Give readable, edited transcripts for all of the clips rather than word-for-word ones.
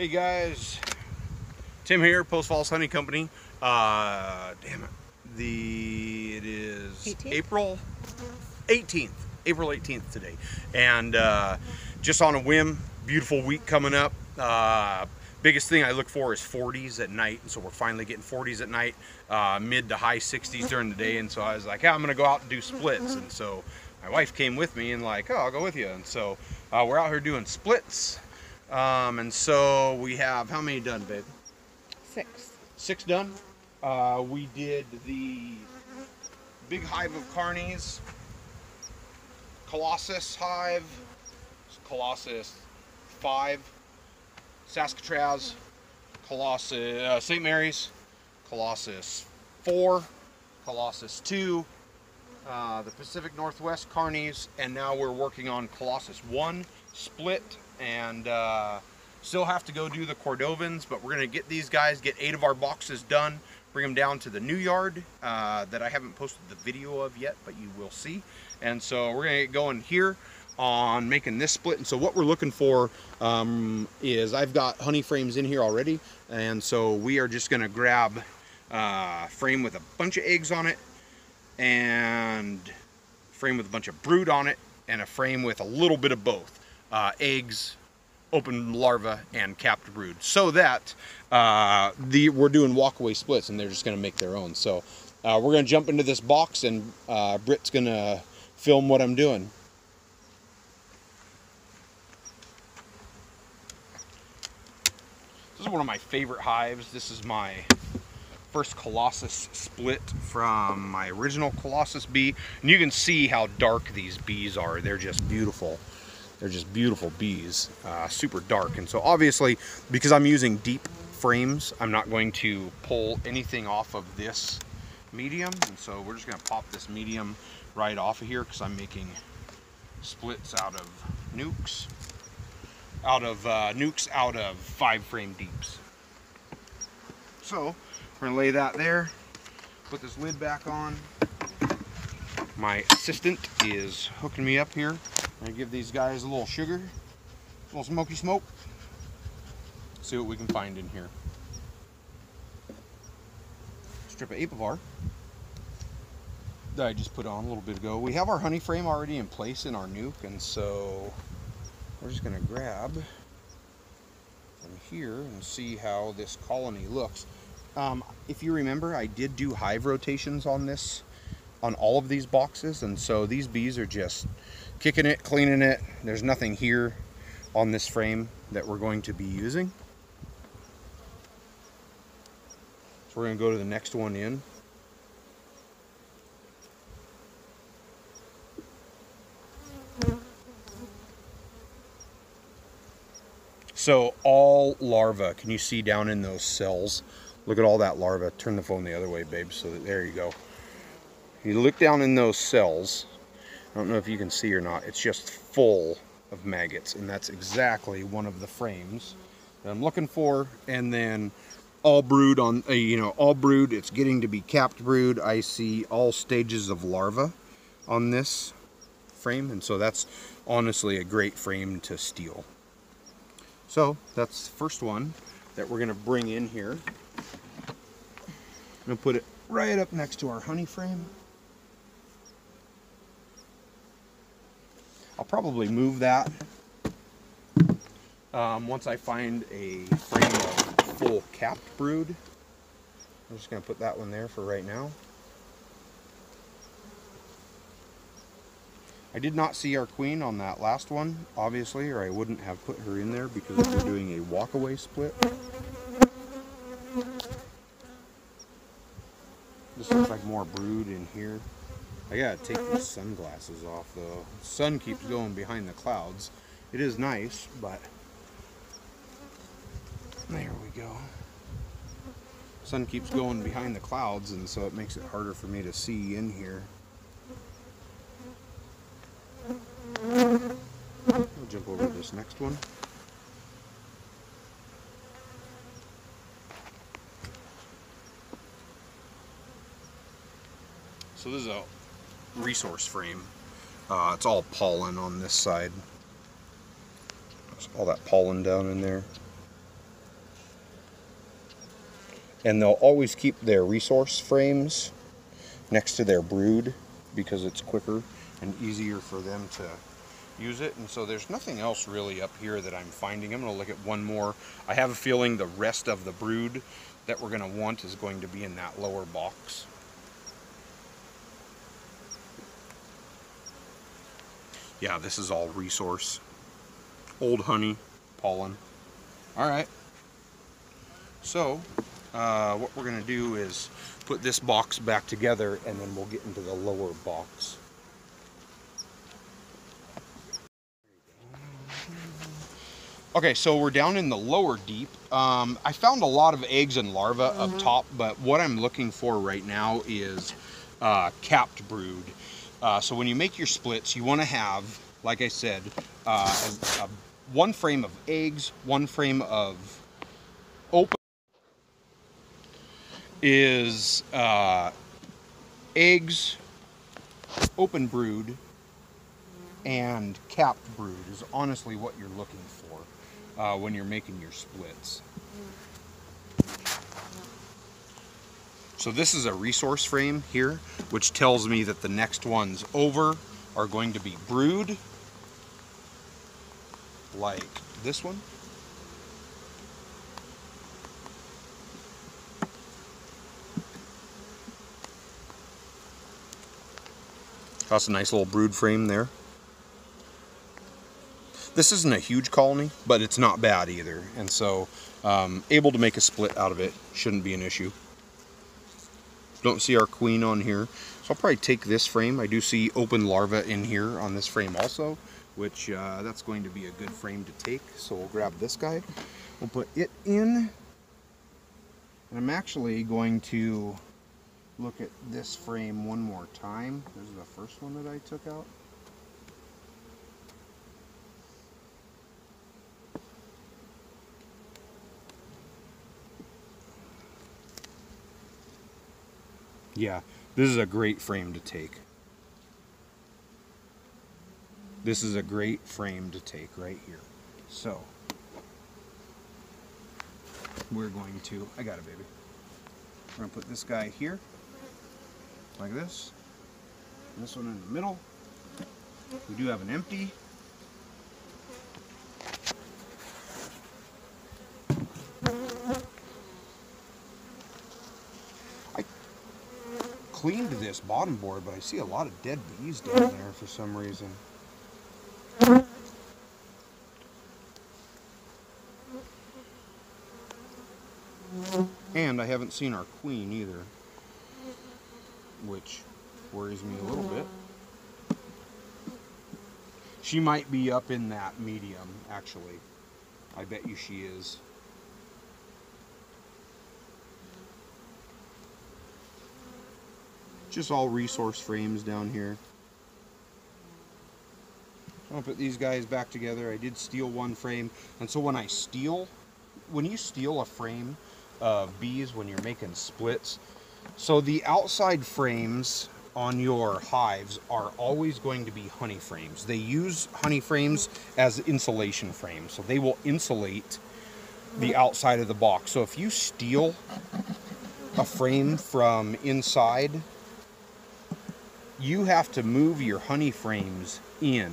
Hey guys, Tim here, Post Falls Hunting Company. Damn it. It is 18th? April 18th. April 18th today. And just on a whim, beautiful week coming up. Biggest thing I look for is 40s at night. And so we're finally getting 40s at night, mid to high 60s during the day. And so I was like, yeah, I'm going to go out and do splits. And so my wife came with me and like, oh, I'll go with you. And so we're out here doing splits. And so we have, how many done, babe? 6. 6 done. We did the big hive of carnies, Colossus hive, Colossus 5, Saskatraz, Colossus, St. Mary's, Colossus 4, Colossus 2, the Pacific Northwest carnies, and now we're working on Colossus 1 split, and still have to go do the Cordovans, but we're going to get these guys, get 8 of our boxes done, bring them down to the new yard that I haven't posted the video of yet, but you will see. And so we're going to get going here on making this split. And so what we're looking for is, I've got honey frames in here already, and so we are just going to grab a frame with a bunch of eggs on it, and frame with a bunch of brood on it, and a frame with a little bit of both, eggs, open larva, and capped brood, so that we're doing walkaway splits and they're just going to make their own. So we're going to jump into this box, and Britt's going to film what I'm doing. This is one of my favorite hives. This is my first Colossus split from my original Colossus bee, and you can see how dark these bees are. They're just beautiful. They're just beautiful bees, super dark. And so obviously, because I'm using deep frames, I'm not going to pull anything off of this medium. And so we're just gonna pop this medium right off of here, because I'm making splits out of nukes, out of 5-frame deeps. So we're gonna lay that there, put this lid back on. My assistant is hooking me up here. I'm gonna give these guys a little sugar, a little smoky smoke. See what we can find in here. Strip of Apivar that I just put on a little bit ago. We have our honey frame already in place in our nuke, and so we're just gonna grab from here and see how this colony looks. If you remember, I did do hive rotations on this, on all of these boxes, and so these bees are just kicking it, cleaning it. There's nothing here on this frame that we're going to be using. So we're going to go to the next one in. So all larva, can you see down in those cells? Look at all that larva. Turn the phone the other way, babe, so that, there you go. You look down in those cells, I don't know if you can see or not, it's just full of maggots, and that's exactly one of the frames that I'm looking for. And then all brood on, all brood, it's getting to be capped brood. I see all stages of larva on this frame, and so that's honestly a great frame to steal. So that's the first one that we're gonna bring in here. I'm gonna put it right up next to our honey frame. I'll probably move that once I find a frame of full capped brood. I'm just going to put that one there for right now. I did not see our queen on that last one, obviously, or I wouldn't have put her in there, because we're doing a walkaway split. This looks like more brood in here. I gotta take these sunglasses off though. The sun keeps going behind the clouds. It is nice, but there we go. Sun keeps going behind the clouds, and so it makes it harder for me to see in here. I'll jump over to this next one. So this is a resource frame. It's all pollen on this side. There's all that pollen down in there. And they'll always keep their resource frames next to their brood because it's quicker and easier for them to use it. And so there's nothing else really up here that I'm finding. I'm going to look at one more. I have a feeling the rest of the brood that we're going to want is going to be in that lower box. Yeah, this is all resource. Old honey, pollen. Alright. So, what we're going to do is put this box back together and then we'll get into the lower box. Okay, so we're down in the lower deep. I found a lot of eggs and larvae up top, but what I'm looking for right now is capped brood. So when you make your splits, you want to have, like I said, one frame of eggs, one frame of open is eggs, open brood, and capped brood is honestly what you're looking for when you're making your splits. So this is a resource frame here, which tells me that the next ones over are going to be brood, like this one. That's a nice little brood frame there. This isn't a huge colony, but it's not bad either. And so able to make a split out of it shouldn't be an issue. Don't see our queen on here. So I'll probably take this frame. I do see open larvae in here on this frame also, which that's going to be a good frame to take. So we'll grab this guy. We'll put it in. And I'm actually going to look at this frame one more time. This is the first one that I took out. Yeah, this is a great frame to take. This is a great frame to take right here. So, we're going to, I got it, baby. We're going to put this guy here, like this. And this one in the middle. We do have an empty. Cleaned this bottom board, but I see a lot of dead bees down there for some reason. And I haven't seen our queen either, which worries me a little bit. She might be up in that medium, actually. I bet you she is. Just all resource frames down here. I'll put these guys back together. I did steal one frame, and so when you steal a frame of bees when you're making splits, so the outside frames on your hives are always going to be honey frames. They use honey frames as insulation frames, so they will insulate the outside of the box. So if you steal a frame from inside, you have to move your honey frames in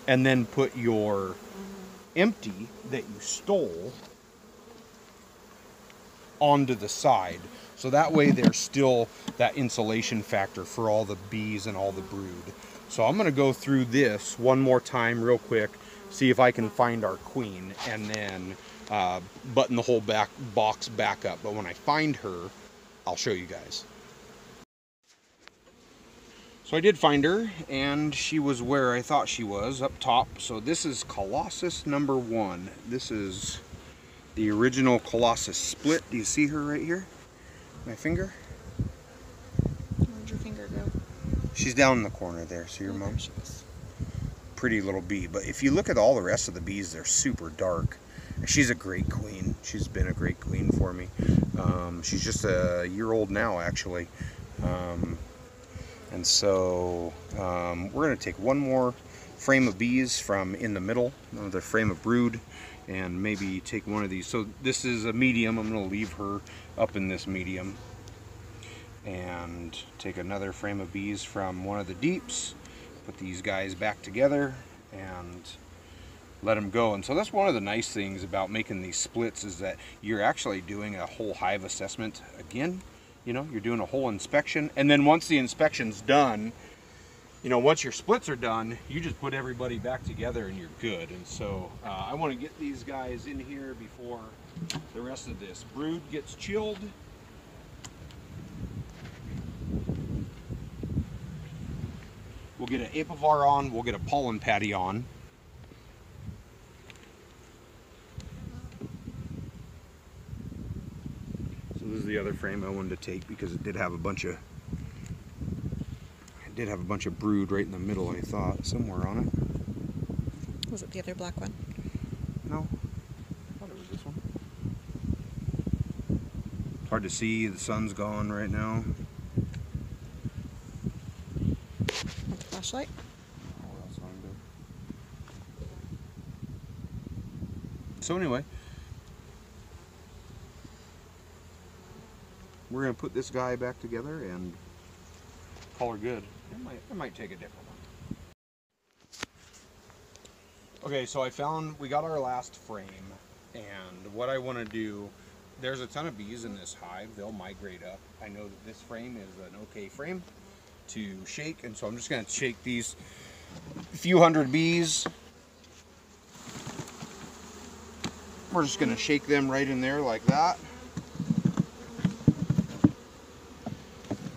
and then put your empty that you stole onto the side. So that way there's still that insulation factor for all the bees and all the brood. So I'm going to go through this one more time real quick, see if I can find our queen, and then button the whole box back up. But when I find her, I'll show you guys. So I did find her, and she was where I thought she was, up top. So this is Colossus number 1. This is the original Colossus split. Do you see her right here? My finger? Where'd your finger go? She's down in the corner there, see your mom? Pretty little bee. But if you look at all the rest of the bees, they're super dark. And she's a great queen. She's been a great queen for me. She's just a year old now, actually. And so we're going to take one more frame of bees from in the middle, another frame of brood, and maybe take one of these. So this is a medium. I'm going to leave her up in this medium. And take another frame of bees from one of the deeps, put these guys back together, and let them go. And so that's one of the nice things about making these splits, is that you're actually doing a whole hive assessment again. You know, you're doing a whole inspection, and then once the inspection's done, you know, once your splits are done, you just put everybody back together and you're good. And so I want to get these guys in here before the rest of this brood gets chilled. We'll get an apivar on, we'll get a pollen patty on. So this is the other frame I wanted to take because it did have a bunch of brood right in the middle, I thought, somewhere on it. Was it the other black one? No, I thought it was this one. It's hard to see, the sun's gone right now. Want the flashlight? Oh, that's not good. So anyway, we're going to put this guy back together and call her good. I might take a different one. Okay, so we got our last frame, and what I want to do, there's a ton of bees in this hive. They'll migrate up. I know that this frame is an okay frame to shake, and so I'm just going to shake these few hundred bees. We're just going to shake them right in there like that.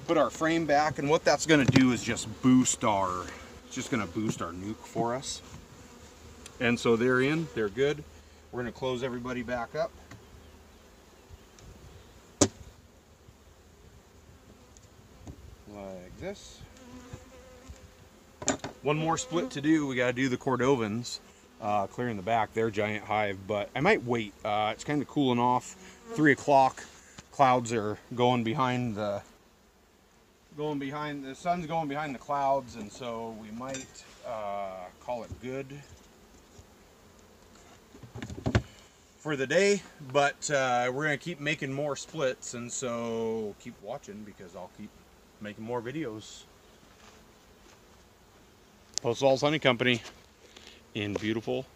Put our frame back, and what that's going to do is just boost our nuke for us. And so they're in, they're good. We're going to close everybody back up. Like this. One more split to do. We got to do the Cordovans, clearing the back, their giant hive, but I might wait. It's kind of cooling off. 3 o'clock, clouds are going behind the sun's going behind the clouds, and so we might call it good for the day, but we're going to keep making more splits, and so keep watching because I'll keep making more videos. Postal Halls Honey Company in beautiful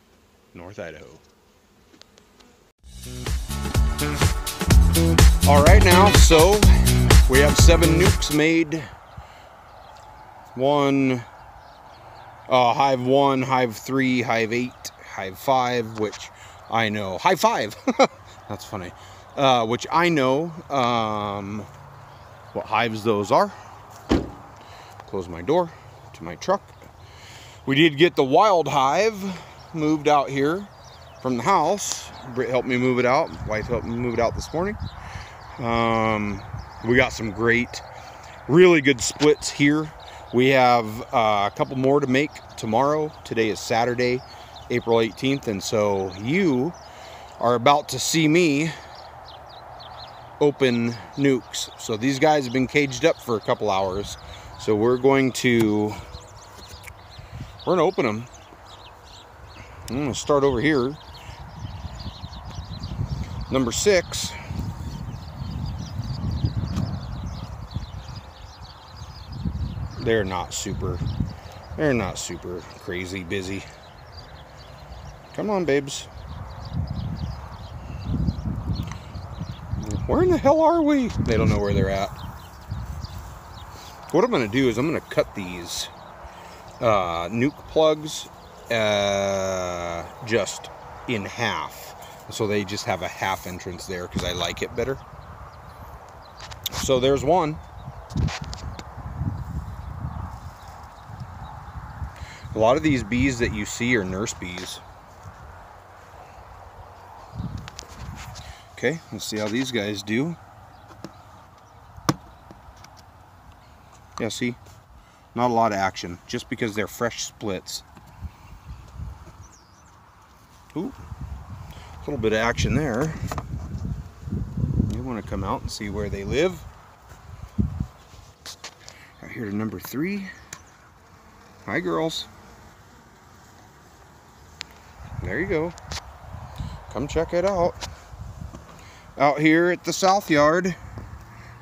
North Idaho. All right, now, so we have 7 nukes made. Hive 1, Hive 3, Hive 8, Hive 5, which I know. Hive 5! That's funny. Which I know what hives those are. Close my door to my truck. We did get the wild hive moved out here from the house. Britt helped me move it out. Wife helped me move it out this morning. We got some great, really good splits here. We have a couple more to make tomorrow. Today is Saturday, April 18th, and so you are about to see me open nukes. So these guys have been caged up for a couple hours, so we're going to open them. I'm going to start over here. Number 6. They're not super crazy busy. Come on, babes. Where in the hell are we? They don't know where they're at. What I'm going to do is I'm going to cut these nuke plugs just in half. So they just have a half entrance there because I like it better. So there's one. A lot of these bees that you see are nurse bees. Okay, let's see how these guys do. Yeah, see? Not a lot of action, just because they're fresh splits. Ooh, a little bit of action there. You want to come out and see where they live. Right here to number 3. Hi, girls. There you go. Come check it out. Out here at the South Yard,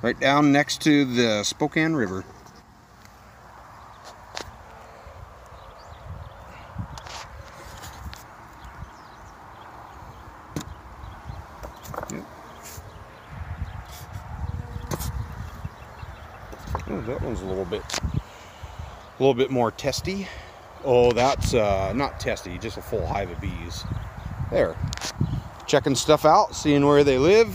right down next to the Spokane River. Yep. Oh, that one's a little bit more testy. Oh, that's not testy, just a full hive of bees. There. Checking stuff out, seeing where they live.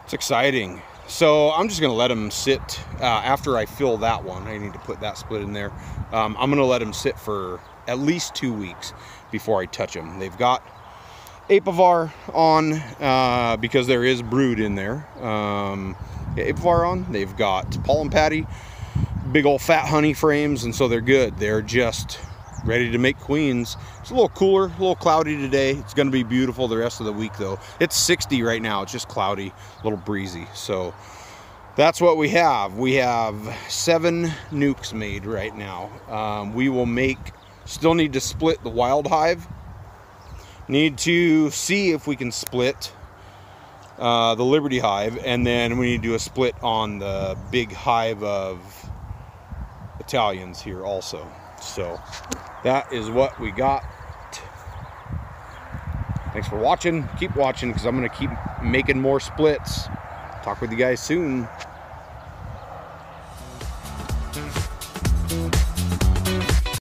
It's exciting. So I'm just gonna let them sit after I fill that one. I need to put that split in there. I'm gonna let them sit for at least 2 weeks before I touch them. They've got Apivar on because there is brood in there. Apivar on. They've got pollen patty, big old fat honey frames, and so they're good. They're just ready to make queens. It's a little cooler, a little cloudy today. It's going to be beautiful the rest of the week though. It's 60 right now. It's just cloudy, a little breezy. So that's what we have. We have 7 nukes made right now. We will still need to split the wild hive. Need to see if we can split the Liberty hive, and then we need to do a split on the big hive of Italians here also. So that is what we got. Thanks for watching. Keep watching because I'm going to keep making more splits. Talk with you guys soon.